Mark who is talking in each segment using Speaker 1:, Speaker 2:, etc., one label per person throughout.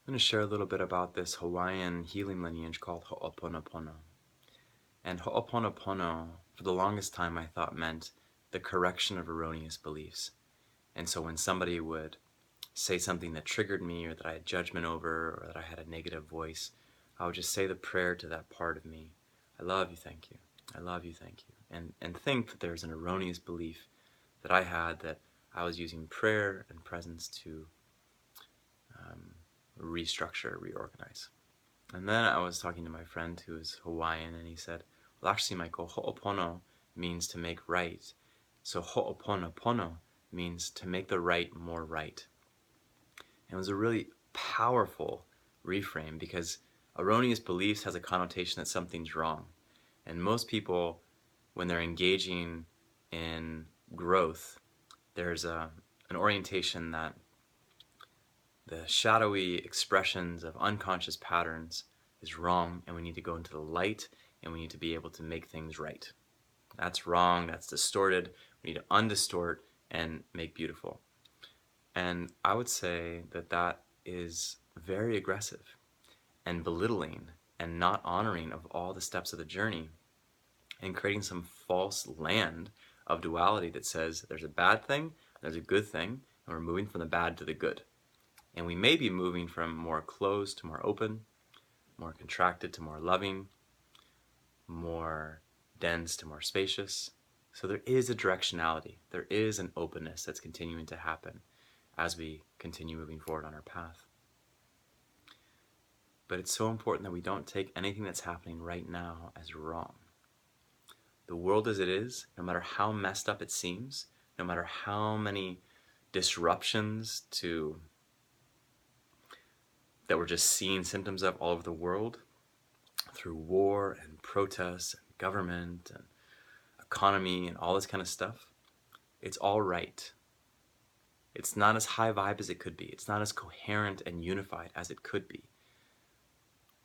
Speaker 1: I'm going to share a little bit about this Hawaiian healing lineage called Ho'oponopono. And Ho'oponopono, for the longest time, I thought meant the correction of erroneous beliefs. And so when somebody would say something that triggered me or that I had judgment over or that I had a negative voice, I would just say the prayer to that part of me. I love you, thank you. I love you, thank you. And think that there's an erroneous belief that I had that I was using prayer and presence to restructure, reorganize. And then I was talking to my friend who is Hawaiian, and he said, well, actually, Michael, ho'opono means to make right. So ho'oponopono means to make the right more right. And it was a really powerful reframe because erroneous beliefs has a connotation that something's wrong. And most people, when they're engaging in growth, there's an orientation that the shadowy expressions of unconscious patterns is wrong, and we need to go into the light, and we need to be able to make things right. That's wrong, that's distorted. We need to undistort and make beautiful. And I would say that that is very aggressive and belittling and not honoring of all the steps of the journey and creating some false land of duality that says there's a bad thing, there's a good thing, and we're moving from the bad to the good. And we may be moving from more closed to more open, more contracted to more loving, more dense to more spacious. So there is a directionality. There is an openness that's continuing to happen as we continue moving forward on our path. But it's so important that we don't take anything that's happening right now as wrong. The world as it is, no matter how messed up it seems, no matter how many disruptions that we're just seeing symptoms of all over the world through war and protests and government and economy and all this kind of stuff, it's all right. It's not as high vibe as it could be. It's not as coherent and unified as it could be.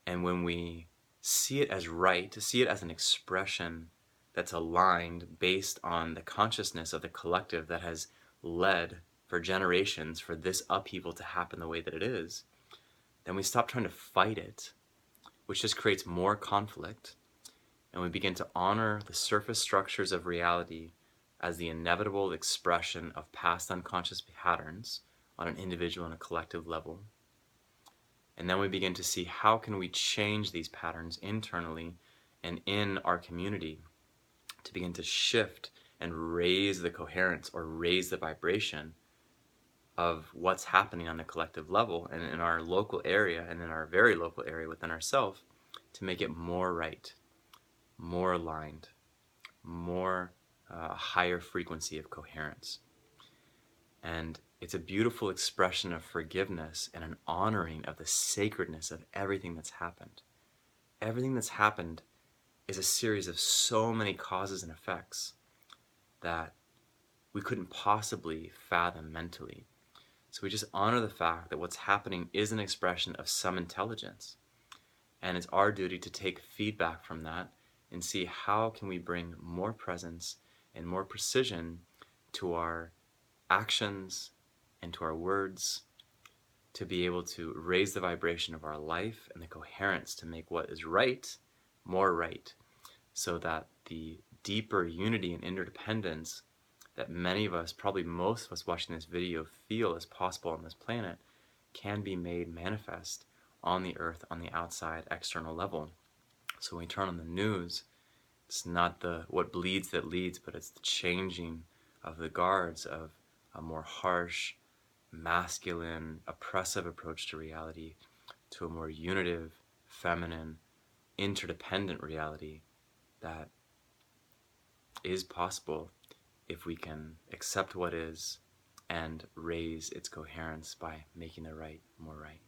Speaker 1: And when we see it as right, to see it as an expression that's aligned based on the consciousness of the collective that has led for generations for this upheaval to happen the way that it is, then we stop trying to fight it, which just creates more conflict, and we begin to honor the surface structures of reality as the inevitable expression of past unconscious patterns on an individual and a collective level. And then we begin to see how can we change these patterns internally and in our community to begin to shift and raise the coherence or raise the vibration of what's happening on a collective level and in our local area and in our very local area within ourselves to make it more right, more aligned, more higher frequency of coherence. And it's a beautiful expression of forgiveness and an honoring of the sacredness of everything that's happened. Everything that's happened is a series of so many causes and effects that we couldn't possibly fathom mentally. So we just honor the fact that what's happening is an expression of some intelligence. And it's our duty to take feedback from that and see how can we bring more presence and more precision to our actions and to our words to be able to raise the vibration of our life and the coherence to make what is right more right, so that the deeper unity and interdependence that many of us, probably most of us watching this video, feel is possible on this planet can be made manifest on the earth, on the outside, external level. So when we turn on the news, it's not the what bleeds that leads, but it's the changing of the guards of a more harsh, masculine, oppressive approach to reality to a more unitive, feminine, interdependent reality that is possible if we can accept what is and raise its coherence by making the right more right.